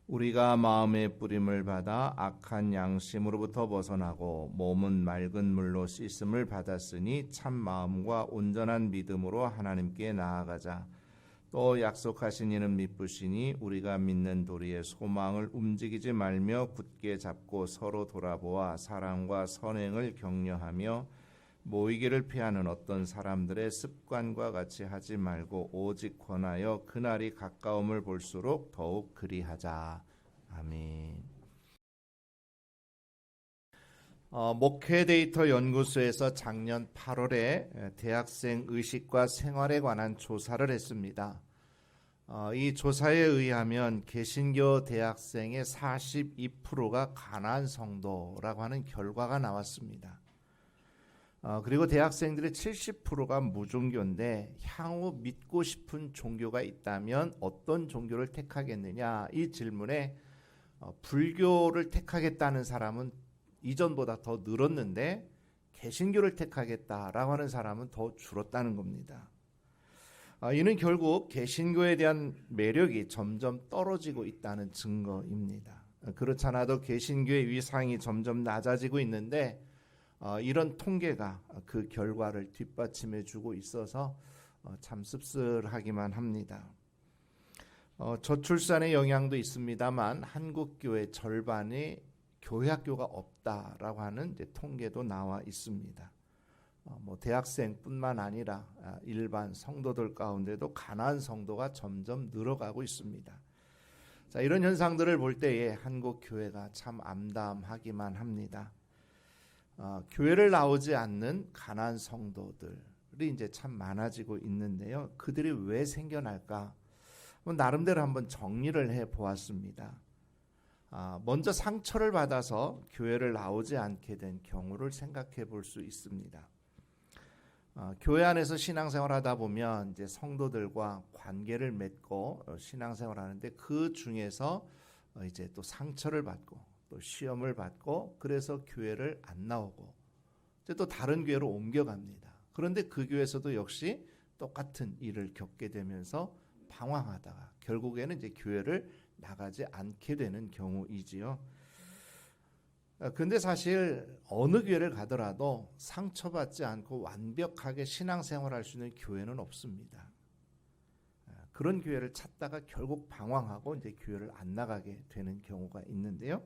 우리가 마음의 뿌림을 받아 악한 양심으로부터 벗어나고 몸은 맑은 물로 씻음을 받았으니 참 마음과 온전한 믿음으로 하나님께 나아가자. 또 약속하신 이는 미쁘시니 우리가 믿는 도리의 소망을 움직이지 말며 굳게 잡고 서로 돌아보아 사랑과 선행을 격려하며 모이기를 피하는 어떤 사람들의 습관과 같이 하지 말고 오직 권하여 그날이 가까움을 볼수록 더욱 그리하자. 아멘. 목회 데이터 연구소에서 작년 8월에 대학생 의식과 생활에 관한 조사를 했습니다. 이 조사에 의하면 개신교 대학생의 42%가 가나안 성도라고 하는 결과가 나왔습니다. 그리고 대학생들의 70%가 무종교인데 향후 믿고 싶은 종교가 있다면 어떤 종교를 택하겠느냐, 이 질문에 불교를 택하겠다는 사람은 이전보다 더 늘었는데 개신교를 택하겠다라고 하는 사람은 더 줄었다는 겁니다. 이는 결국 개신교에 대한 매력이 점점 떨어지고 있다는 증거입니다. 그렇지 않아도 개신교의 위상이 점점 낮아지고 있는데 이런 통계가 그 결과를 뒷받침해 주고 있어서 참 씁쓸하기만 합니다. 저출산의 영향도 있습니다만 한국 교회 절반이 교회학교가 없다라고 하는 이제 통계도 나와 있습니다. 대학생뿐만 아니라 일반 성도들 가운데도 가난한 성도가 점점 늘어가고 있습니다. 자, 이런 현상들을 볼 때에 한국 교회가 참 암담하기만 합니다. 교회를 나오지 않는 가난한 성도들이 이제 참 많아지고 있는데요. 그들이 왜 생겨날까? 나름대로 한번 정리를 해 보았습니다. 먼저 상처를 받아서 교회를 나오지 않게 된 경우를 생각해 볼 수 있습니다. 교회 안에서 신앙생활하다 보면 이제 성도들과 관계를 맺고 신앙생활하는데 그 중에서 이제 또 상처를 받고 또 시험을 받고 그래서 교회를 안 나오고 이제 또 다른 교회로 옮겨갑니다. 그런데 그 교회에서도 역시 똑같은 일을 겪게 되면서 방황하다가 결국에는 이제 교회를 나가지 않게 되는 경우이지요. 근데 사실 어느 교회를 가더라도 상처받지 않고 완벽하게 신앙생활할 수 있는 교회는 없습니다. 그런 교회를 찾다가 결국 방황하고 이제 교회를 안 나가게 되는 경우가 있는데요.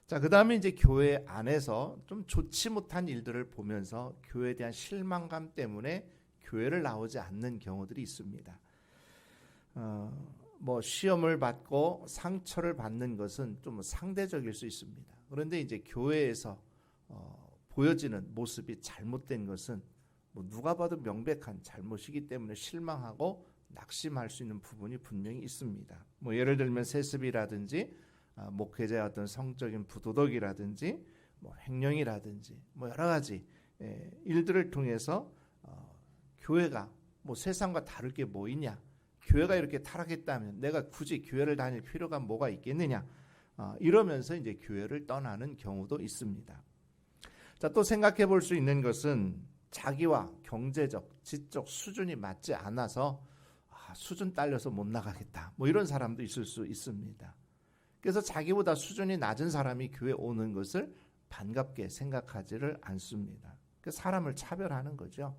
자, 그다음에 이제 교회 안에서 좀 좋지 못한 일들을 보면서 교회에 대한 실망감 때문에 교회를 나오지 않는 경우들이 있습니다. 시험을 받고 상처를 받는 것은 좀 상대적일 수 있습니다. 그런데 이제 교회에서 보여지는 모습이 잘못된 것은 누가 봐도 명백한 잘못이기 때문에 실망하고 낙심할 수 있는 부분이 분명히 있습니다. 예를 들면 세습이라든지 목회자의 어떤 성적인 부도덕이라든지 횡령이라든지 여러 가지 일들을 통해서 교회가 세상과 다를 게 뭐 있냐, 교회가 이렇게 타락했다면 내가 굳이 교회를 다닐 필요가 뭐가 있겠느냐, 이러면서 이제 교회를 떠나는 경우도 있습니다. 자, 또 생각해 볼 수 있는 것은 자기와 경제적, 지적 수준이 맞지 않아서 수준 딸려서 못 나가겠다, 이런 사람도 있을 수 있습니다. 그래서 자기보다 수준이 낮은 사람이 교회 오는 것을 반갑게 생각하지를 않습니다. 사람을 차별하는 거죠.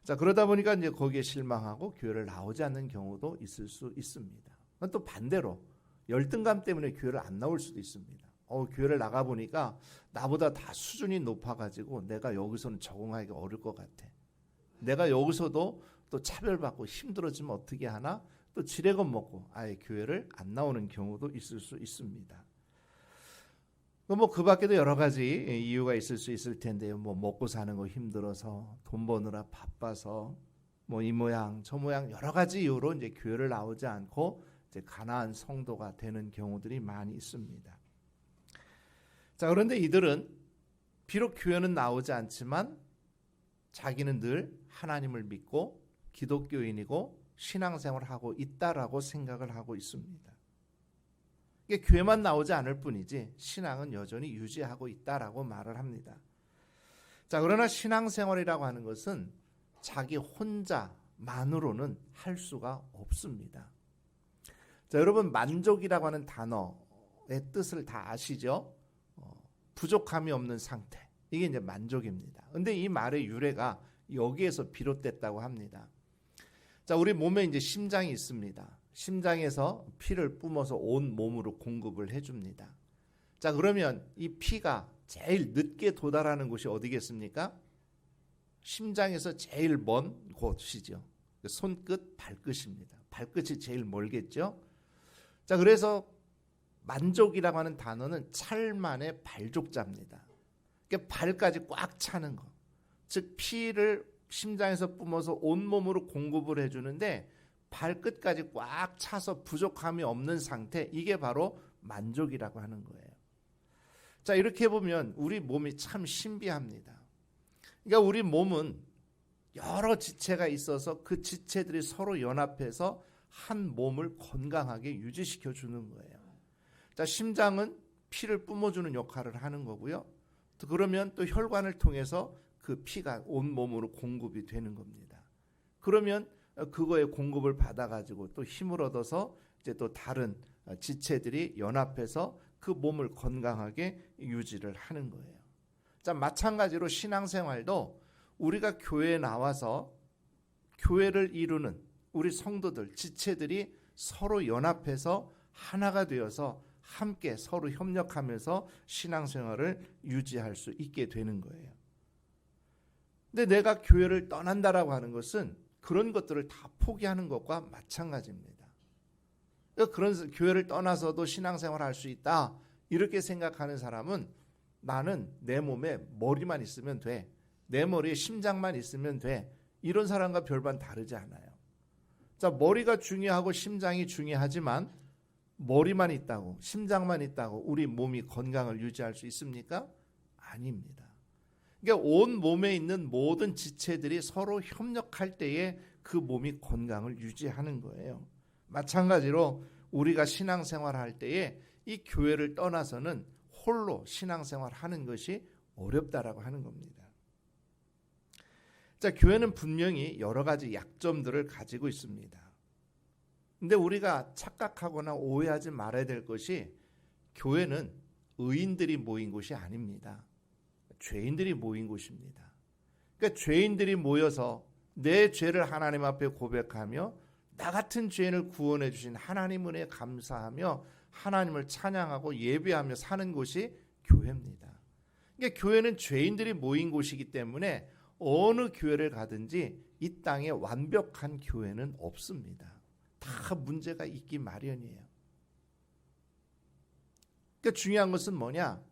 자, 그러다 보니까 이제 거기에 실망하고 교회를 나오지 않는 경우도 있을 수 있습니다. 또 반대로 열등감 때문에 교회를 안 나올 수도 있습니다. 교회를 나가 보니까 나보다 다 수준이 높아가지고 내가 여기서는 적응하기가 어려울 것 같아. 내가 여기서도 또 차별받고 힘들어지면 어떻게 하나? 또 지레건 먹고 아예 교회를 안 나오는 경우도 있을 수 있습니다. 그 밖에도 여러 가지 이유가 있을 수 있을 텐데요. 먹고 사는 거 힘들어서, 돈 버느라 바빠서, 이 모양 저 모양 여러 가지 이유로 이제 교회를 나오지 않고 이제 가난한 성도가 되는 경우들이 많이 있습니다. 자, 그런데 이들은 비록 교회는 나오지 않지만 자기는 늘 하나님을 믿고 기독교인이고 신앙생활을 하고 있다라고 생각을 하고 있습니다. 이게 교회만 나오지 않을 뿐이지 신앙은 여전히 유지하고 있다라고 말을 합니다. 자, 그러나 신앙생활이라고 하는 것은 자기 혼자만으로는 할 수가 없습니다. 자, 여러분 만족이라고 하는 단어의 뜻을 다 아시죠? 부족함이 없는 상태. 이게 이제 만족입니다. 근데 이 말의 유래가 여기에서 비롯됐다고 합니다. 자, 우리 몸에 이제 심장이 있습니다. 심장에서 피를 뿜어서 온 몸으로 공급을 해줍니다. 자, 그러면 이 피가 제일 늦게 도달하는 곳이 어디겠습니까? 심장에서 제일 먼 곳이죠. 손끝, 발끝입니다. 발끝이 제일 멀겠죠. 자, 그래서 만족이라고 하는 단어는 찰만의 발족자입니다. 그러니까 발까지 꽉 차는 거. 즉 피를 심장에서 뿜어서 온몸으로 공급을 해주는데 발끝까지 꽉 차서 부족함이 없는 상태, 이게 바로 만족이라고 하는 거예요. 자, 이렇게 보면 우리 몸이 참 신비합니다. 그러니까 우리 몸은 여러 지체가 있어서 그 지체들이 서로 연합해서 한 몸을 건강하게 유지시켜 주는 거예요. 자, 심장은 피를 뿜어주는 역할을 하는 거고요. 또 그러면 또 혈관을 통해서 그 피가 온 몸으로 공급이 되는 겁니다. 그러면 그거의 공급을 받아가지고 또 힘을 얻어서 이제 또 다른 지체들이 연합해서 그 몸을 건강하게 유지를 하는 거예요. 자, 마찬가지로 신앙생활도 우리가 교회에 나와서 교회를 이루는 우리 성도들, 지체들이 서로 연합해서 하나가 되어서 함께 서로 협력하면서 신앙생활을 유지할 수 있게 되는 거예요. 근데 내가 교회를 떠난다라고 하는 것은 그런 것들을 다 포기하는 것과 마찬가지입니다. 그런 교회를 떠나서도 신앙생활을 할 수 있다 이렇게 생각하는 사람은 나는 내 몸에 머리만 있으면 돼, 내 머리에 심장만 있으면 돼, 이런 사람과 별반 다르지 않아요. 자, 머리가 중요하고 심장이 중요하지만 머리만 있다고 심장만 있다고 우리 몸이 건강을 유지할 수 있습니까? 아닙니다. 그러니까 온 몸에 있는 모든 지체들이 서로 협력할 때에 그 몸이 건강을 유지하는 거예요. 마찬가지로 우리가 신앙생활을 할 때에 이 교회를 떠나서는 홀로 신앙생활을 하는 것이 어렵다라고 하는 겁니다. 자, 교회는 분명히 여러 가지 약점들을 가지고 있습니다. 근데 우리가 착각하거나 오해하지 말아야 될 것이 교회는 의인들이 모인 곳이 아닙니다. 죄인들이 모인 곳입니다. 그러니까 죄인들이 모여서 내 죄를 하나님 앞에 고백하며 나 같은 죄인을 구원해 주신 하나님 은혜에 감사하며 하나님을 찬양하고 예배하며 사는 곳이 교회입니다. 그러니까 교회는 죄인들이 모인 곳이기 때문에 어느 교회를 가든지 이 땅에 완벽한 교회는 없습니다. 다 문제가 있기 마련이에요. 그러니까 중요한 것은 뭐냐?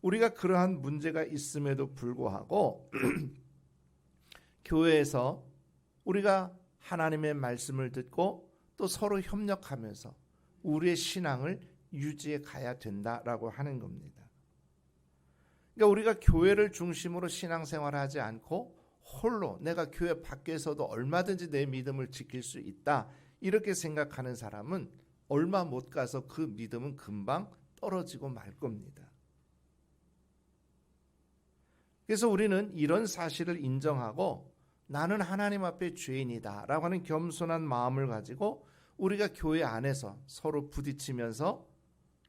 우리가 그러한 문제가 있음에도 불구하고 교회에서 우리가 하나님의 말씀을 듣고 또 서로 협력하면서 우리의 신앙을 유지해 가야 된다라고 하는 겁니다. 그러니까 우리가 교회를 중심으로 신앙생활을 하지 않고 홀로 내가 교회 밖에서도 얼마든지 내 믿음을 지킬 수 있다 이렇게 생각하는 사람은 얼마 못 가서 그 믿음은 금방 떨어지고 말 겁니다. 그래서 우리는 이런 사실을 인정하고 나는 하나님 앞에 죄인이다 라고 하는 겸손한 마음을 가지고 우리가 교회 안에서 서로 부딪히면서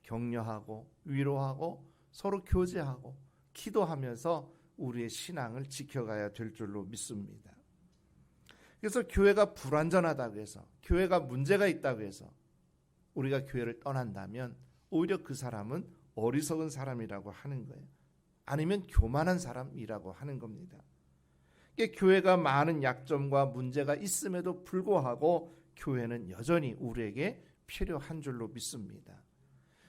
격려하고 위로하고 서로 교제하고 기도하면서 우리의 신앙을 지켜가야 될 줄로 믿습니다. 그래서 교회가 불완전하다고 해서 교회가 문제가 있다고 해서 우리가 교회를 떠난다면 오히려 그 사람은 어리석은 사람이라고 하는 거예요. 아니면 교만한 사람이라고 하는 겁니다. 교회가 많은 약점과 문제가 있음에도 불구하고 교회는 여전히 우리에게 필요한 줄로 믿습니다.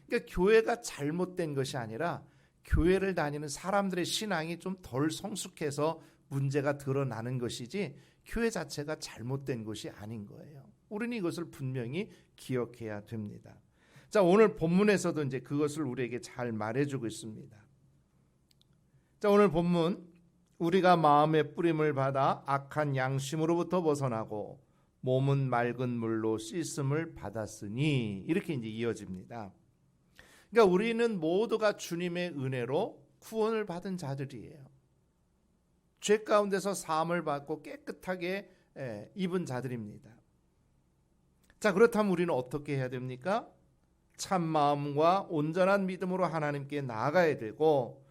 그러니까 교회가 잘못된 것이 아니라 교회를 다니는 사람들의 신앙이 좀 덜 성숙해서 문제가 드러나는 것이지 교회 자체가 잘못된 것이 아닌 거예요. 우리는 이것을 분명히 기억해야 됩니다. 자, 오늘 본문에서도 이제 그것을 우리에게 잘 말해주고 있습니다. 자, 오늘 본문 우리가 마음의 뿌림을 받아 악한 양심으로부터 벗어나고 몸은 맑은 물로 씻음을 받았으니 이렇게 이제 이어집니다. 그러니까 우리는 모두가 주님의 은혜로 구원을 받은 자들이에요. 죄 가운데서 사함을 받고 깨끗하게 입은 자들입니다. 자, 그렇다면 우리는 어떻게 해야 됩니까? 참 마음과 온전한 믿음으로 하나님께 나아가야 되고,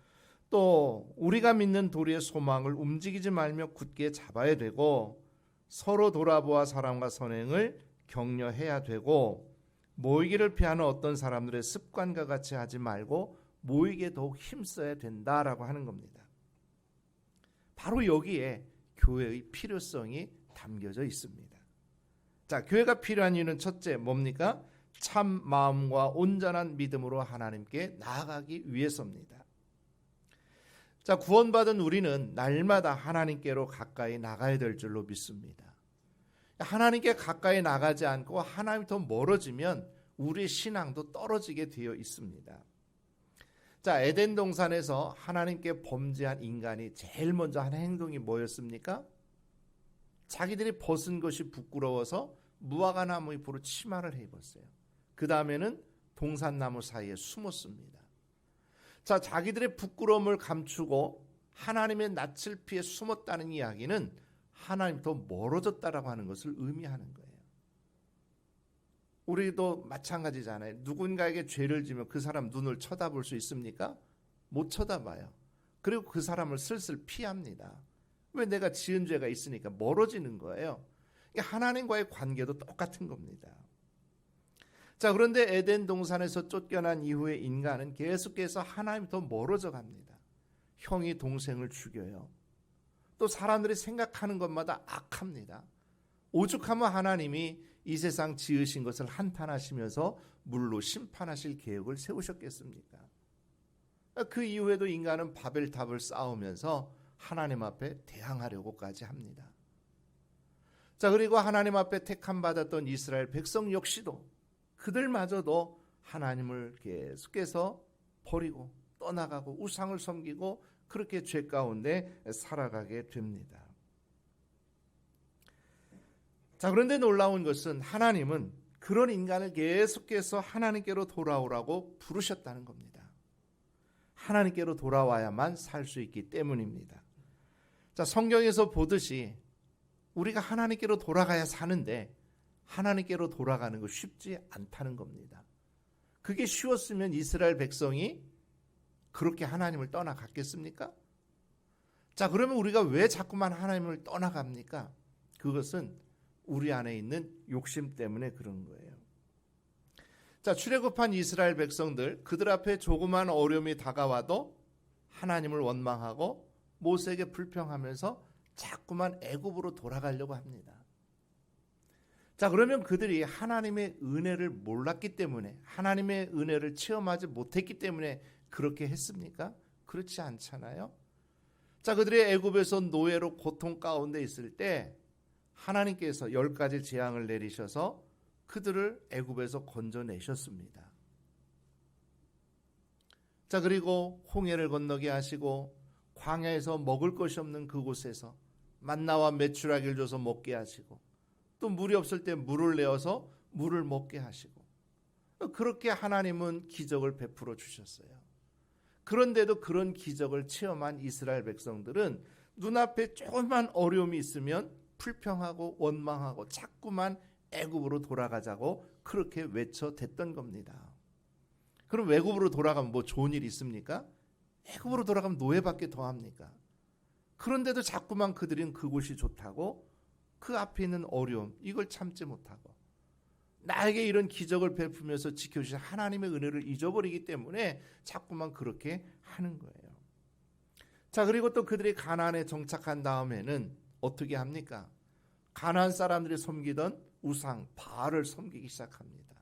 또 우리가 믿는 도리의 소망을 움직이지 말며 굳게 잡아야 되고, 서로 돌아보아 사랑과 선행을 격려해야 되고, 모이기를 피하는 어떤 사람들의 습관과 같이 하지 말고 모이게 더욱 힘써야 된다라고 하는 겁니다. 바로 여기에 교회의 필요성이 담겨져 있습니다. 자, 교회가 필요한 이유는 첫째 뭡니까? 참 마음과 온전한 믿음으로 하나님께 나아가기 위해서입니다. 자, 구원받은 우리는 날마다 하나님께로 가까이 나가야 될 줄로 믿습니다. 하나님께 가까이 나가지 않고 하나님부터 멀어지면 우리의 신앙도 떨어지게 되어 있습니다. 자, 에덴 동산에서 하나님께 범죄한 인간이 제일 먼저 한 행동이 뭐였습니까? 자기들이 벗은 것이 부끄러워서 무화과 나무 잎으로 치마를 해 입었어요. 그 다음에는 동산나무 사이에 숨었습니다. 자, 자기들의 부끄러움을 감추고 하나님의 낯을 피해 숨었다는 이야기는 하나님부터 멀어졌다라고 하는 것을 의미하는 거예요. 우리도 마찬가지잖아요. 누군가에게 죄를 지면 그 사람 눈을 쳐다볼 수 있습니까? 못 쳐다봐요. 그리고 그 사람을 슬슬 피합니다. 왜? 내가 지은 죄가 있으니까 멀어지는 거예요. 하나님과의 관계도 똑같은 겁니다. 자, 그런데 에덴 동산에서 쫓겨난 이후에 인간은 계속해서 하나님부터 멀어져 갑니다. 형이 동생을 죽여요. 또 사람들이 생각하는 것마다 악합니다. 오죽하면 하나님이 이 세상 지으신 것을 한탄하시면서 물로 심판하실 계획을 세우셨겠습니까? 그 이후에도 인간은 바벨탑을 쌓으면서 하나님 앞에 대항하려고까지 합니다. 자, 그리고 하나님 앞에 택함 받았던 이스라엘 백성 역시도 그들마저도 하나님을 계속해서 버리고 떠나가고 우상을 섬기고 그렇게 죄 가운데 살아가게 됩니다. 자, 그런데 놀라운 것은 하나님은 그런 인간을 계속해서 하나님께로 돌아오라고 부르셨다는 겁니다. 하나님께로 돌아와야만 살 수 있기 때문입니다. 자, 성경에서 보듯이 우리가 하나님께로 돌아가야 사는데 하나님께로 돌아가는 거 쉽지 않다는 겁니다. 그게 쉬웠으면 이스라엘 백성이 그렇게 하나님을 떠나갔겠습니까? 자, 그러면 우리가 왜 자꾸만 하나님을 떠나갑니까? 그것은 우리 안에 있는 욕심 때문에 그런 거예요. 자, 출애굽한 이스라엘 백성들, 그들 앞에 조그만 어려움이 다가와도 하나님을 원망하고 모세에게 불평하면서 자꾸만 애굽으로 돌아가려고 합니다. 자, 그러면 그들이 하나님의 은혜를 몰랐기 때문에, 하나님의 은혜를 체험하지 못했기 때문에 그렇게 했습니까? 그렇지 않잖아요. 자, 그들이 애굽에서 노예로 고통 가운데 있을 때 하나님께서 10가지 재앙을 내리셔서 그들을 애굽에서 건져내셨습니다. 자, 그리고 홍해를 건너게 하시고 광야에서 먹을 것이 없는 그곳에서 만나와 메추라기를 줘서 먹게 하시고 또 물이 없을 때 물을 내어서 물을 먹게 하시고 그렇게 하나님은 기적을 베풀어 주셨어요. 그런데도 그런 기적을 체험한 이스라엘 백성들은 눈앞에 조금만 어려움이 있으면 불평하고 원망하고 자꾸만 애굽으로 돌아가자고 그렇게 외쳐댔던 겁니다. 그럼 애굽으로 돌아가면 뭐 좋은 일이 있습니까? 애굽으로 돌아가면 노예밖에 더 합니까? 그런데도 자꾸만 그들은 그곳이 좋다고 그 앞에 있는 어려움 이걸 참지 못하고 나에게 이런 기적을 베풀면서 지켜주신 하나님의 은혜를 잊어버리기 때문에 자꾸만 그렇게 하는 거예요. 자, 그리고 또 그들이 가나안에 정착한 다음에는 어떻게 합니까? 가나안 사람들이 섬기던 우상 바알을 섬기기 시작합니다.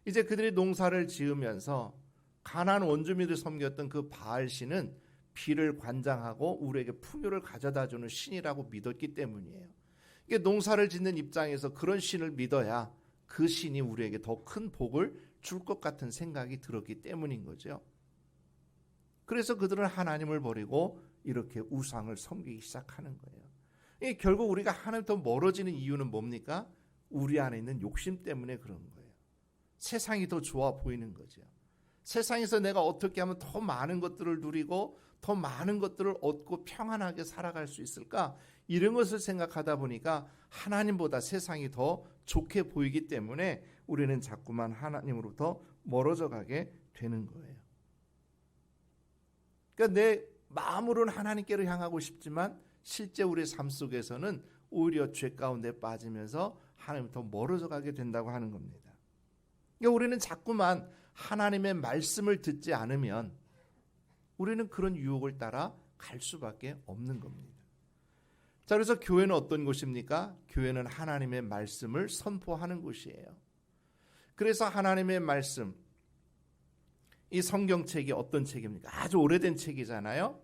이제 그들이 농사를 지으면서 가나안 원주민들이 섬겼던 그 바알 신은 비를 관장하고 우리에게 풍요를 가져다주는 신이라고 믿었기 때문이에요. 이게 농사를 짓는 입장에서 그런 신을 믿어야 그 신이 우리에게 더 큰 복을 줄 것 같은 생각이 들었기 때문인 거죠. 그래서 그들은 하나님을 버리고 이렇게 우상을 섬기기 시작하는 거예요. 이게 결국 우리가 하나님부터 멀어지는 이유는 뭡니까? 우리 안에 있는 욕심 때문에 그런 거예요. 세상이 더 좋아 보이는 거죠. 세상에서 내가 어떻게 하면 더 많은 것들을 누리고 더 많은 것들을 얻고 평안하게 살아갈 수 있을까? 이런 것을 생각하다 보니까 하나님보다 세상이 더 좋게 보이기 때문에 우리는 자꾸만 하나님으로부터 멀어져 가게 되는 거예요. 그러니까 내 마음으로는 하나님께로 향하고 싶지만 실제 우리의 삶 속에서는 오히려 죄 가운데 빠지면서 하나님부터 멀어져 가게 된다고 하는 겁니다. 그러니까 우리는 자꾸만 하나님의 말씀을 듣지 않으면 우리는 그런 유혹을 따라 갈 수밖에 없는 겁니다. 자, 그래서 교회는 어떤 곳입니까? 교회는 하나님의 말씀을 선포하는 곳이에요. 그래서 하나님의 말씀, 이 성경책이 어떤 책입니까? 아주 오래된 책이잖아요.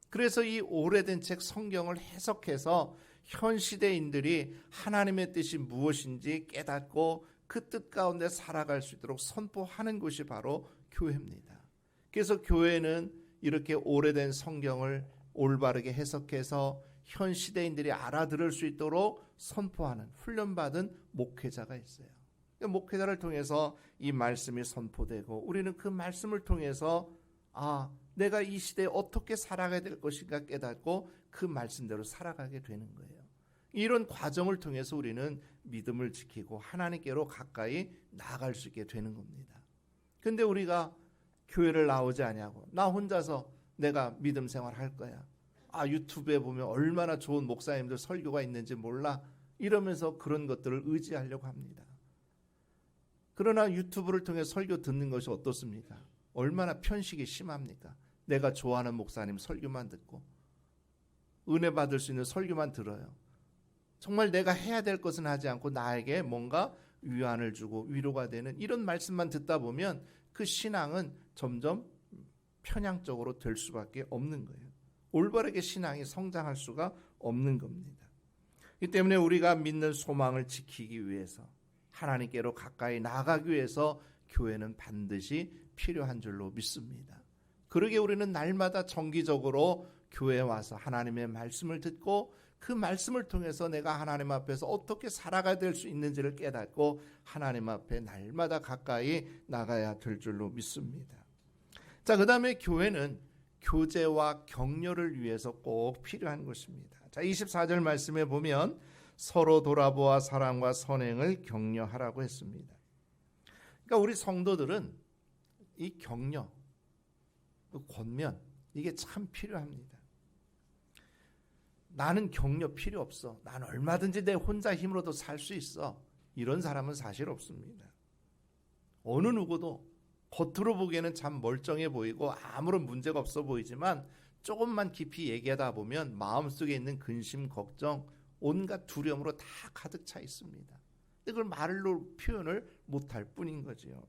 그래서 이 오래된 책 성경을 해석해서 현 시대인들이 하나님의 뜻이 무엇인지 깨닫고 그 뜻 가운데 살아갈 수 있도록 선포하는 곳이 바로 교회입니다. 그래서 교회는 이렇게 오래된 성경을 올바르게 해석해서 현 시대인들이 알아들을 수 있도록 선포하는 훈련받은 목회자가 있어요. 목회자를 통해서 이 말씀이 선포되고 우리는 그 말씀을 통해서 내가 이 시대에 어떻게 살아가야 될 것인가 깨닫고 그 말씀대로 살아가게 되는 거예요. 이런 과정을 통해서 우리는 믿음을 지키고 하나님께로 가까이 나아갈 수 있게 되는 겁니다. 근데 우리가 교회를 나오지 않냐고, 나 혼자서 내가 믿음 생활할 거야, 유튜브에 보면 얼마나 좋은 목사님들 설교가 있는지 몰라, 이러면서 그런 것들을 의지하려고 합니다. 그러나 유튜브를 통해 설교 듣는 것이 어떻습니까? 얼마나 편식이 심합니까? 내가 좋아하는 목사님 설교만 듣고 은혜 받을 수 있는 설교만 들어요. 정말 내가 해야 될 것은 하지 않고 나에게 뭔가 위안을 주고 위로가 되는 이런 말씀만 듣다 보면 그 신앙은 점점 편향적으로 될 수밖에 없는 거예요. 올바르게 신앙이 성장할 수가 없는 겁니다. 이 때문에 우리가 믿는 소망을 지키기 위해서, 하나님께로 가까이 나아가기 위해서 교회는 반드시 필요한 줄로 믿습니다. 그러기에 우리는 날마다 정기적으로 교회에 와서 하나님의 말씀을 듣고 그 말씀을 통해서 내가 하나님 앞에서 어떻게 살아가야 될 수 있는지를 깨닫고 하나님 앞에 날마다 가까이 나가야 될 줄로 믿습니다. 자, 그 다음에 교회는 교제와 격려를 위해서 꼭 필요한 것입니다. 자, 24절 말씀에 보면 서로 돌아보아 사랑과 선행을 격려하라고 했습니다. 그러니까 우리 성도들은 이 격려, 권면, 이게 참 필요합니다. 나는 격려 필요 없어, 나는 얼마든지 내 혼자 힘으로도 살 수 있어, 이런 사람은 사실 없습니다. 어느 누구도 겉으로 보기에는 참 멀쩡해 보이고 아무런 문제가 없어 보이지만 조금만 깊이 얘기하다 보면 마음속에 있는 근심, 걱정, 온갖 두려움으로 다 가득 차 있습니다. 근데 그걸 말로 표현을 못할 뿐인 거지요.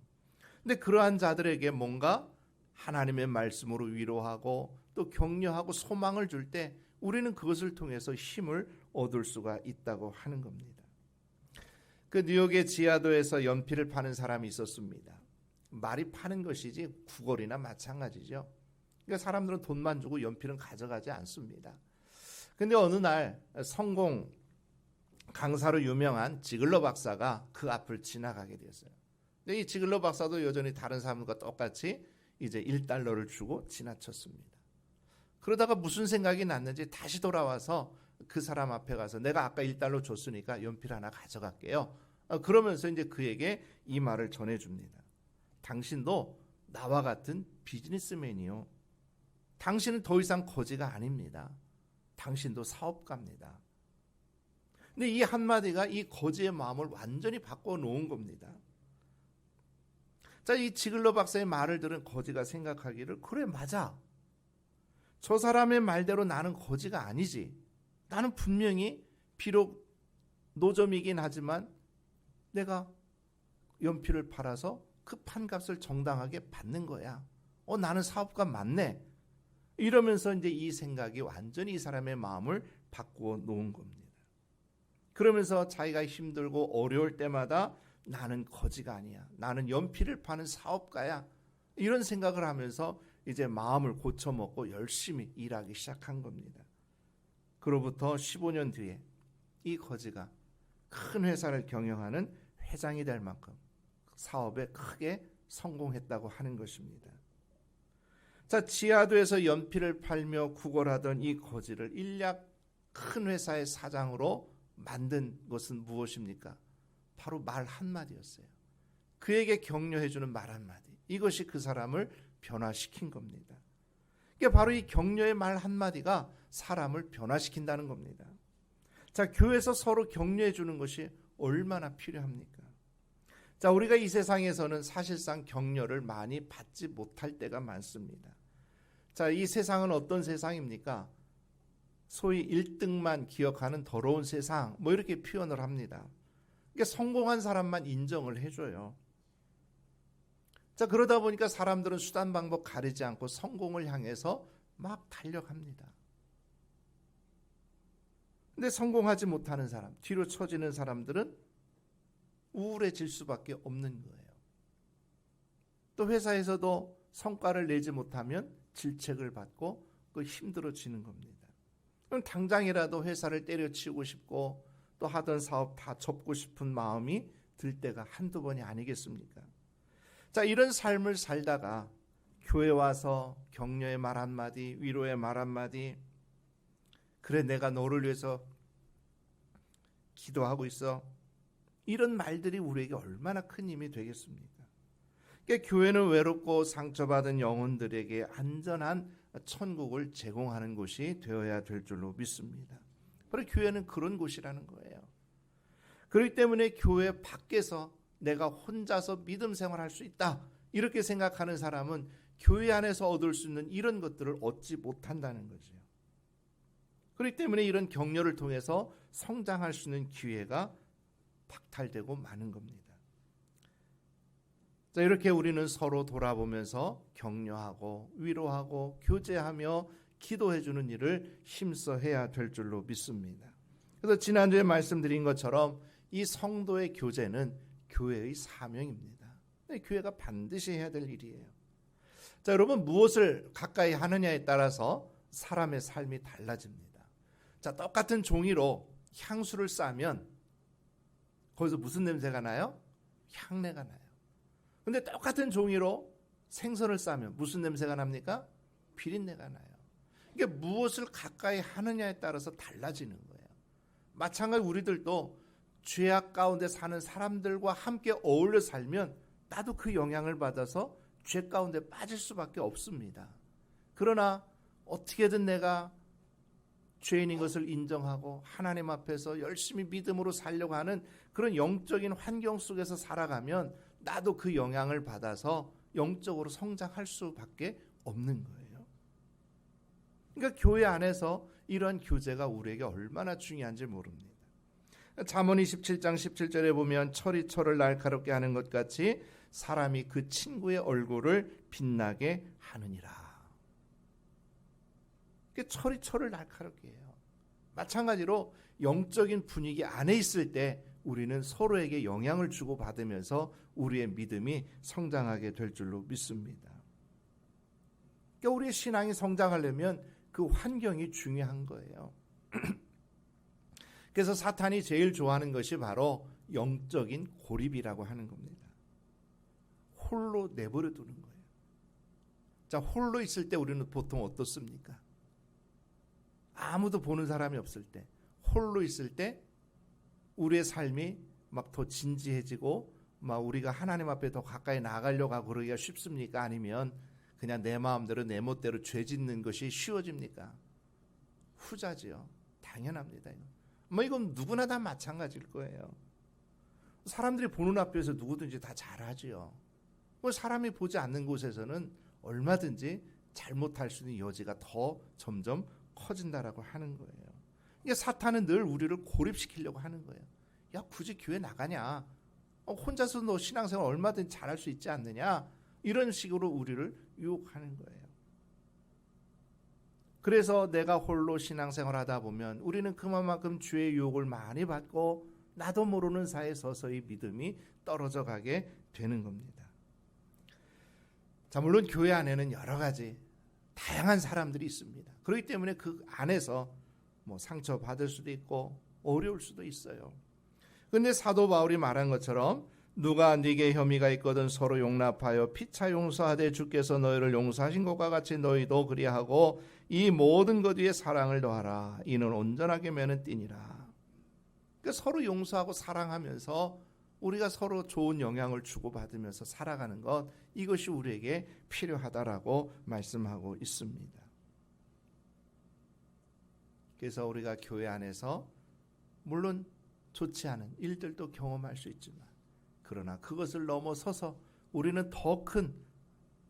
근데 그러한 자들에게 뭔가 하나님의 말씀으로 위로하고 또 격려하고 소망을 줄 때 우리는 그것을 통해서 힘을 얻을 수가 있다고 하는 겁니다. 그 뉴욕의 지하도에서 연필을 파는 사람이 있었습니다. 말이 파는 것이지 구걸이나 마찬가지죠. 그러니까 사람들은 돈만 주고 연필은 가져가지 않습니다. 근데 어느 날 성공 강사로 유명한 지글러 박사가 그 앞을 지나가게 되었어요. 근데 이 지글러 박사도 여전히 다른 사람과 똑같이 이제 1달러를 주고 지나쳤습니다. 그러다가 무슨 생각이 났는지 다시 돌아와서 그 사람 앞에 가서 내가 아까 1달러 줬으니까 연필 하나 가져갈게요. 그러면서 이제 그에게 이 말을 전해줍니다. 당신도 나와 같은 비즈니스맨이요. 당신은 더 이상 거지가 아닙니다. 당신도 사업가입니다. 근데 이 한마디가 이 거지의 마음을 완전히 바꿔놓은 겁니다. 자, 이 지글러 박사의 말을 들은 거지가 생각하기를, 그래, 맞아. 저 사람의 말대로 나는 거지가 아니지. 나는 분명히 비록 노점이긴 하지만 내가 연필을 팔아서 그 판값을 정당하게 받는 거야. 나는 사업가 맞네. 이러면서 이제 이 생각이 완전히 이 사람의 마음을 바꾸어 놓은 겁니다. 그러면서 자기가 힘들고 어려울 때마다 나는 거지가 아니야, 나는 연필을 파는 사업가야, 이런 생각을 하면서 이제 마음을 고쳐먹고 열심히 일하기 시작한 겁니다. 그로부터 15년 뒤에 이 거지가 큰 회사를 경영하는 회장이 될 만큼 사업에 크게 성공했다고 하는 것입니다. 자, 지하도에서 연필을 팔며 구걸하던 이 거지를 일약 큰 회사의 사장으로 만든 것은 무엇입니까? 바로 말 한마디였어요. 그에게 격려해주는 말 한마디. 이것이 그 사람을 변화시킨 겁니다. 이게 바로 이 격려의 말 한마디가 사람을 변화시킨다는 겁니다. 자, 교회에서 서로 격려해주는 것이 얼마나 필요합니까? 자, 우리가 이 세상에서는 사실상 격려를 많이 받지 못할 때가 많습니다. 자, 이 세상은 어떤 세상입니까? 소위 1등만 기억하는 더러운 세상, 뭐 이렇게 표현을 합니다. 그러니까 성공한 사람만 인정을 해줘요. 자, 그러다 보니까 사람들은 수단 방법 가리지 않고 성공을 향해서 막 달려갑니다. 근데 성공하지 못하는 사람, 뒤로 처지는 사람들은 우울해질 수밖에 없는 거예요. 또 회사에서도 성과를 내지 못하면 질책을 받고 그 힘들어지는 겁니다. 그럼 당장이라도 회사를 때려치우고 싶고 또 하던 사업 다 접고 싶은 마음이 들 때가 한두 번이 아니겠습니까? 자, 이런 삶을 살다가 교회 와서 격려의 말 한마디, 위로의 말 한마디, 그래 내가 너를 위해서 기도하고 있어, 이런 말들이 우리에게 얼마나 큰 힘이 되겠습니까? 그러니까 교회는 외롭고 상처받은 영혼들에게 안전한 천국을 제공하는 곳이 되어야 될 줄로 믿습니다. 바로 교회는 그런 곳이라는 거예요. 그렇기 때문에 교회 밖에서 내가 혼자서 믿음 생활할 수 있다, 이렇게 생각하는 사람은 교회 안에서 얻을 수 있는 이런 것들을 얻지 못한다는 거죠. 그렇기 때문에 이런 격려를 통해서 성장할 수 있는 기회가 박탈되고 마는 겁니다. 자, 이렇게 우리는 서로 돌아보면서 격려하고 위로하고 교제하며 기도해주는 일을 힘써 해야 될 줄로 믿습니다. 그래서 지난주에 말씀드린 것처럼 이 성도의 교제는 교회의 사명입니다. 교회가 반드시 해야 될 일이에요. 자, 여러분, 무엇을 가까이 하느냐에 따라서 사람의 삶이 달라집니다. 자, 똑같은 종이로 향수를 싸면 거기서 무슨 냄새가 나요? 향내가 나요. 근데 똑같은 종이로 생선을 싸면 무슨 냄새가 납니까? 비린내가 나요. 이게 무엇을 가까이 하느냐에 따라서 달라지는 거예요. 마찬가지 우리들도 죄악 가운데 사는 사람들과 함께 어울려 살면 나도 그 영향을 받아서 죄 가운데 빠질 수밖에 없습니다. 그러나 어떻게든 내가 죄인인 것을 인정하고 하나님 앞에서 열심히 믿음으로 살려고 하는 그런 영적인 환경 속에서 살아가면 나도 그 영향을 받아서 영적으로 성장할 수밖에 없는 거예요. 그러니까 교회 안에서 이런 교제가 우리에게 얼마나 중요한지 모릅니다. 잠언 27장 17절에 보면 철이 철을 날카롭게 하는 것 같이 사람이 그 친구의 얼굴을 빛나게 하느니라. 철이 철을 날카롭게 해요. 마찬가지로 영적인 분위기 안에 있을 때 우리는 서로에게 영향을 주고 받으면서 우리의 믿음이 성장하게 될 줄로 믿습니다. 그러니까 우리의 신앙이 성장하려면 그 환경이 중요한 거예요. 그래서 사탄이 제일 좋아하는 것이 바로 영적인 고립이라고 하는 겁니다. 홀로 내버려 두는 거예요. 자, 홀로 있을 때 우리는 보통 어떻습니까? 아무도 보는 사람이 없을 때, 홀로 있을 때 우리의 삶이 막 더 진지해지고 막 우리가 하나님 앞에 더 가까이 나가려고 하고 그러기가 쉽습니까? 아니면 그냥 내 마음대로 내 멋대로 죄 짓는 것이 쉬워집니까? 후자지요. 당연합니다. 이건 누구나 다 마찬가지일 거예요. 사람들이 보는 앞에서 누구든지 다 잘하지요. 사람이 보지 않는 곳에서는 얼마든지 잘못할 수 있는 여지가 더 점점 커진다라고 하는 거예요. 이게 사탄은 늘 우리를 고립시키려고 하는 거예요. 야, 굳이 교회 나가냐? 혼자서 너 신앙생활 얼마든지 잘할 수 있지 않느냐? 이런 식으로 우리를 유혹하는 거예요. 그래서 내가 홀로 신앙생활 하다 보면 우리는 그만큼 죄의 유혹을 많이 받고 나도 모르는 사이에 서서히 믿음이 떨어져 가게 되는 겁니다. 자, 물론 교회 안에는 여러 가지 다양한 사람들이 있습니다. 그렇기 때문에 그 안에서 상처 받을 수도 있고 어려울 수도 있어요. 그런데 사도 바울이 말한 것처럼 누가 네게 혐의가 있거든 서로 용납하여 피차 용서하되 주께서 너희를 용서하신 것과 같이 너희도 그리하고 이 모든 것 위에 사랑을 더하라. 이는 온전하게 매는 띠니라. 그러니까 서로 용서하고 사랑하면서 우리가 서로 좋은 영향을 주고받으면서 살아가는 것, 이것이 우리에게 필요하다라고 말씀하고 있습니다. 그래서 우리가 교회 안에서 물론 좋지 않은 일들도 경험할 수 있지만, 그러나 그것을 넘어서서 우리는 더 큰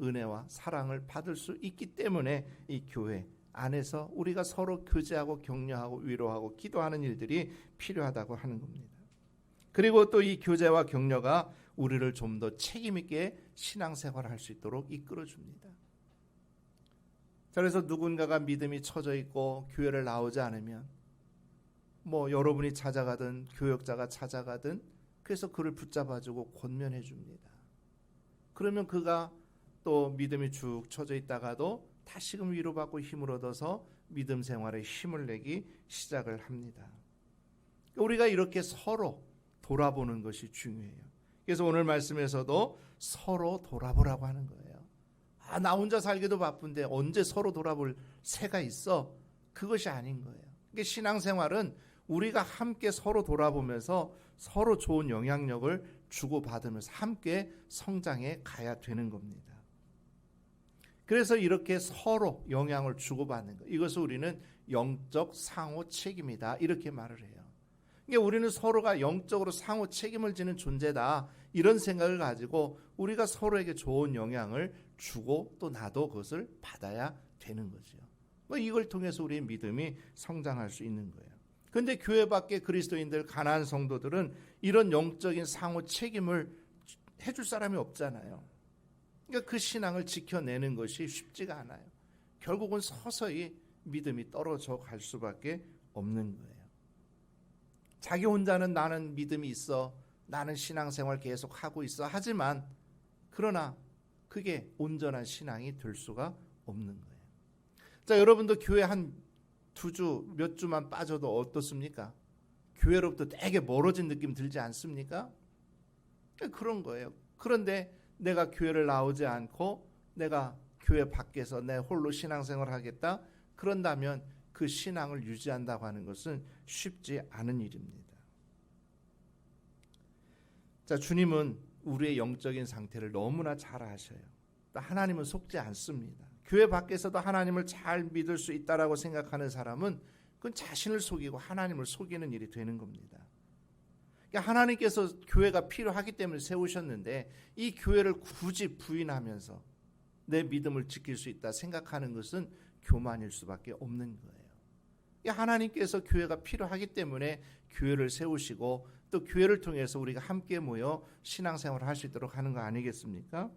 은혜와 사랑을 받을 수 있기 때문에 이 교회 안에서 우리가 서로 교제하고 격려하고 위로하고 기도하는 일들이 필요하다고 하는 겁니다. 그리고 또 이 교제와 격려가 우리를 좀 더 책임 있게 신앙생활을 할 수 있도록 이끌어줍니다. 그래서 누군가가 믿음이 처져 있고 교회를 나오지 않으면 여러분이 찾아가든 교역자가 찾아가든 그래서 그를 붙잡아주고 권면해 줍니다. 그러면 그가 또 믿음이 쭉 처져 있다가도 다시금 위로받고 힘을 얻어서 믿음 생활에 힘을 내기 시작을 합니다. 우리가 이렇게 서로 돌아보는 것이 중요해요. 그래서 오늘 말씀에서도 서로 돌아보라고 하는 거예요. 나 혼자 살기도 바쁜데 언제 서로 돌아볼 새가 있어? 그것이 아닌 거예요. 그러니까 신앙생활은 우리가 함께 서로 돌아보면서 서로 좋은 영향력을 주고받으면서 함께 성장해 가야 되는 겁니다. 그래서 이렇게 서로 영향을 주고받는 것, 이것을 우리는 영적 상호 책임이다 이렇게 말을 해요. 그러니까 우리는 서로가 영적으로 상호 책임을 지는 존재다 이런 생각을 가지고 우리가 서로에게 좋은 영향을 주고 또 나도 그것을 받아야 되는 거죠. 이걸 통해서 우리의 믿음이 성장할 수 있는 거예요. 그런데 교회 밖에 그리스도인들, 가난한 성도들은 이런 영적인 상호 책임을 해줄 사람이 없잖아요. 그러니까 그 신앙을 지켜내는 것이 쉽지가 않아요. 결국은 서서히 믿음이 떨어져 갈 수밖에 없는 거예요. 자기 혼자는 나는 믿음이 있어, 나는 신앙생활 계속 하고 있어 하지만 그러나 그게 온전한 신앙이 될 수가 없는 거예요. 자, 여러분도 교회 한 2주, 몇 주만 빠져도 어떻습니까? 교회로부터 되게 멀어진 느낌 들지 않습니까? 그런 거예요. 그런데 내가 교회를 나오지 않고 내가 교회 밖에서 내 홀로 신앙생활을 하겠다? 그런다면 그 신앙을 유지한다고 하는 것은 쉽지 않은 일입니다. 자, 주님은 우리의 영적인 상태를 너무나 잘 아셔요. 또 하나님은 속지 않습니다. 교회 밖에서도 하나님을 잘 믿을 수 있다라고 생각하는 사람은 그건 자신을 속이고 하나님을 속이는 일이 되는 겁니다. 그러니까 하나님께서 교회가 필요하기 때문에 세우셨는데 이 교회를 굳이 부인하면서 내 믿음을 지킬 수 있다 생각하는 것은 교만일 수밖에 없는 거예요. 그러니까 하나님께서 교회가 필요하기 때문에 교회를 세우시고 또 교회를 통해서 우리가 함께 모여 신앙생활을 할 수 있도록 하는 거 아니겠습니까?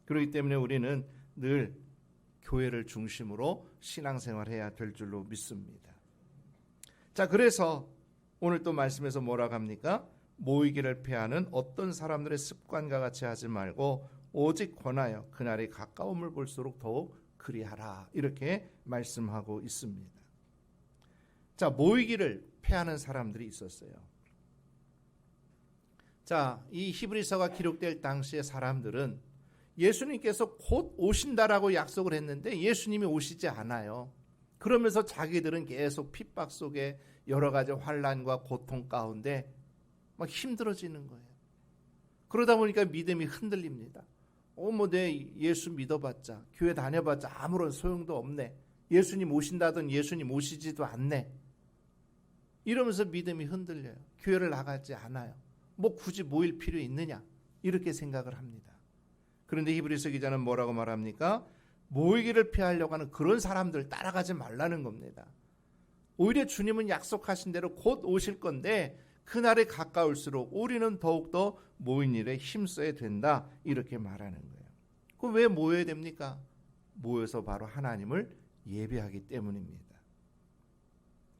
그렇기 때문에 우리는 늘 교회를 중심으로 신앙생활해야 될 줄로 믿습니다. 자, 그래서 오늘 또 말씀에서 뭐라고 합니까? 모이기를 패하는 어떤 사람들의 습관과 같이 하지 말고 오직 권하여 그날이 가까움을 볼수록 더욱 그리하라 이렇게 말씀하고 있습니다. 자, 모이기를 패하는 사람들이 있었어요. 자, 이 히브리서가 기록될 당시의 사람들은 예수님께서 곧 오신다라고 약속을 했는데 예수님이 오시지 않아요. 그러면서 자기들은 계속 핍박 속에 여러 가지 환난과 고통 가운데 막 힘들어지는 거예요. 그러다 보니까 믿음이 흔들립니다. 내 예수 믿어봤자 교회 다녀봤자 아무런 소용도 없네. 예수님 오신다던 예수님 오시지도 않네. 이러면서 믿음이 흔들려요. 교회를 나가지 않아요. 굳이 모일 필요 있느냐 이렇게 생각을 합니다. 그런데 히브리서 기자는 뭐라고 말합니까? 모이기를 피하려고 하는 그런 사람들 따라가지 말라는 겁니다. 오히려 주님은 약속하신 대로 곧 오실 건데 그날에 가까울수록 우리는 더욱더 모인 일에 힘써야 된다 이렇게 말하는 거예요. 그럼 왜 모여야 됩니까? 모여서 바로 하나님을 예배하기 때문입니다.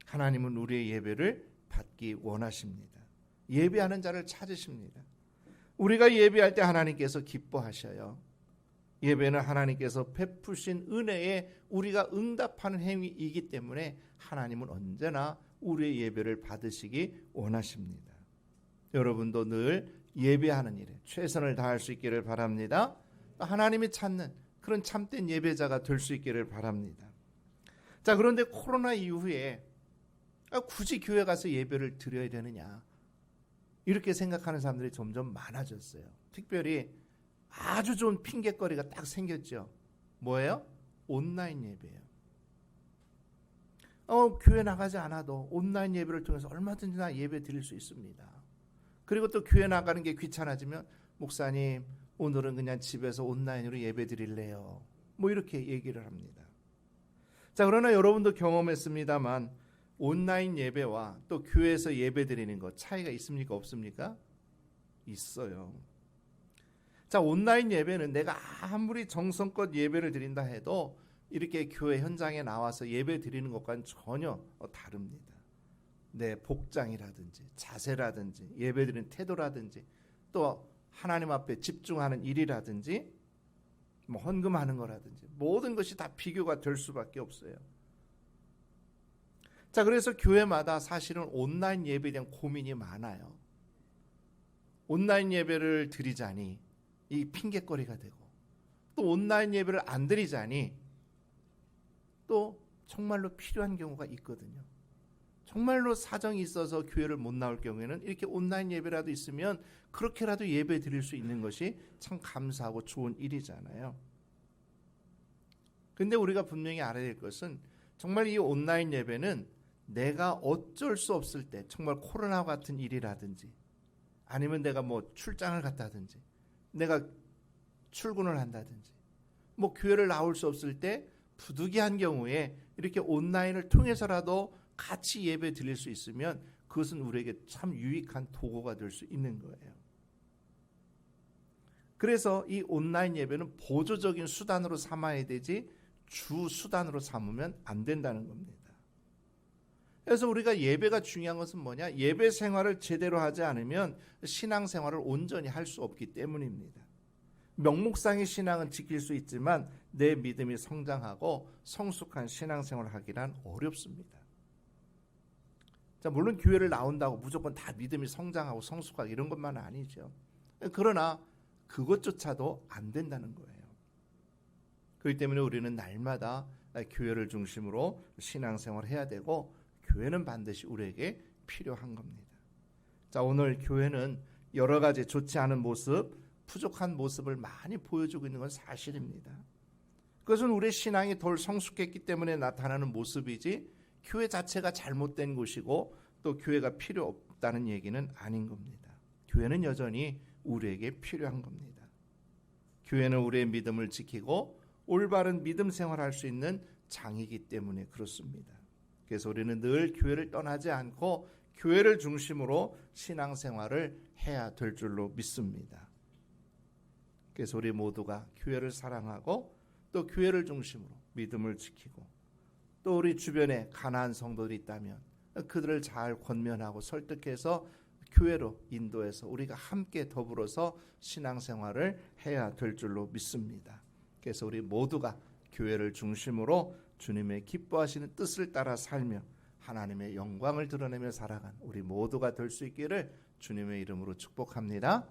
하나님은 우리의 예배를 받기 원하십니다. 예배하는 자를 찾으십니다. 우리가 예배할 때 하나님께서 기뻐하셔요. 예배는 하나님께서 베푸신 은혜에 우리가 응답하는 행위이기 때문에 하나님은 언제나 우리의 예배를 받으시기 원하십니다. 여러분도 늘 예배하는 일에 최선을 다할 수 있기를 바랍니다. 하나님이 찾는 그런 참된 예배자가 될 수 있기를 바랍니다. 자, 그런데 코로나 이후에 굳이 교회 가서 예배를 드려야 되느냐, 이렇게 생각하는 사람들이 점점 많아졌어요. 특별히 아주 좋은 핑계거리가 딱 생겼죠. 뭐예요? 온라인 예배예요. 교회 나가지 않아도 온라인 예배를 통해서 얼마든지 나 예배 드릴 수 있습니다. 그리고 또 교회 나가는 게 귀찮아지면 목사님 오늘은 그냥 집에서 온라인으로 예배 드릴래요, 뭐 이렇게 얘기를 합니다. 자, 그러나 여러분도 경험했습니다만 온라인 예배와 또 교회에서 예배 드리는 것 차이가 있습니까? 없습니까? 있어요. 자, 온라인 예배는 내가 아무리 정성껏 예배를 드린다 해도 이렇게 교회 현장에 나와서 예배 드리는 것과는 전혀 다릅니다. 내 복장이라든지 자세라든지 예배 드리는 태도라든지 또 하나님 앞에 집중하는 일이라든지 뭐 헌금하는 거라든지 모든 것이 다 비교가 될 수밖에 없어요. 자, 그래서 교회마다 사실은 온라인 예배에 대한 고민이 많아요. 온라인 예배를 드리자니 이 핑계거리가 되고, 또 온라인 예배를 안 드리자니 또 정말로 필요한 경우가 있거든요. 정말로 사정이 있어서 교회를 못 나올 경우에는 이렇게 온라인 예배라도 있으면 그렇게라도 예배 드릴 수 있는 것이 참 감사하고 좋은 일이잖아요. 근데 우리가 분명히 알아야 될 것은 정말 이 온라인 예배는 내가 어쩔 수 없을 때, 정말 코로나 같은 일이라든지 아니면 내가 뭐 출장을 갔다든지 내가 출근을 한다든지 뭐 교회를 나올 수 없을 때 부득이한 경우에 이렇게 온라인을 통해서라도 같이 예배 드릴 수 있으면 그것은 우리에게 참 유익한 도구가 될 수 있는 거예요. 그래서 이 온라인 예배는 보조적인 수단으로 삼아야 되지 주 수단으로 삼으면 안 된다는 겁니다. 그래서 우리가 예배가 중요한 것은 뭐냐? 예배 생활을 제대로 하지 않으면 신앙 생활을 온전히 할 수 없기 때문입니다. 명목상의 신앙은 지킬 수 있지만 내 믿음이 성장하고 성숙한 신앙생활을 하기란 어렵습니다. 자, 물론 교회를 나온다고 무조건 다 믿음이 성장하고 성숙하고 이런 것만은 아니죠. 그러나 그것조차도 안 된다는 거예요. 그렇기 때문에 우리는 날마다 교회를 중심으로 신앙생활을 해야 되고 교회는 반드시 우리에게 필요한 겁니다. 자, 오늘 교회는 여러 가지 좋지 않은 모습, 부족한 모습을 많이 보여주고 있는 건 사실입니다. 그것은 우리의 신앙이 덜 성숙했기 때문에 나타나는 모습이지 교회 자체가 잘못된 곳이고 또 교회가 필요 없다는 얘기는 아닌 겁니다. 교회는 여전히 우리에게 필요한 겁니다. 교회는 우리의 믿음을 지키고 올바른 믿음 생활할 수 있는 장이기 때문에 그렇습니다. 그래서 우리는 늘 교회를 떠나지 않고 교회를 중심으로 신앙생활을 해야 될 줄로 믿습니다. 그래서 우리 모두가 교회를 사랑하고 또 교회를 중심으로 믿음을 지키고 또 우리 주변에 가난한 성도들이 있다면 그들을 잘 권면하고 설득해서 교회로 인도해서 우리가 함께 더불어서 신앙생활을 해야 될 줄로 믿습니다. 그래서 우리 모두가 교회를 중심으로 주님의 기뻐하시는 뜻을 따라 살며 하나님의 영광을 드러내며 살아간 우리 모두가 될 수 있기를 주님의 이름으로 축복합니다.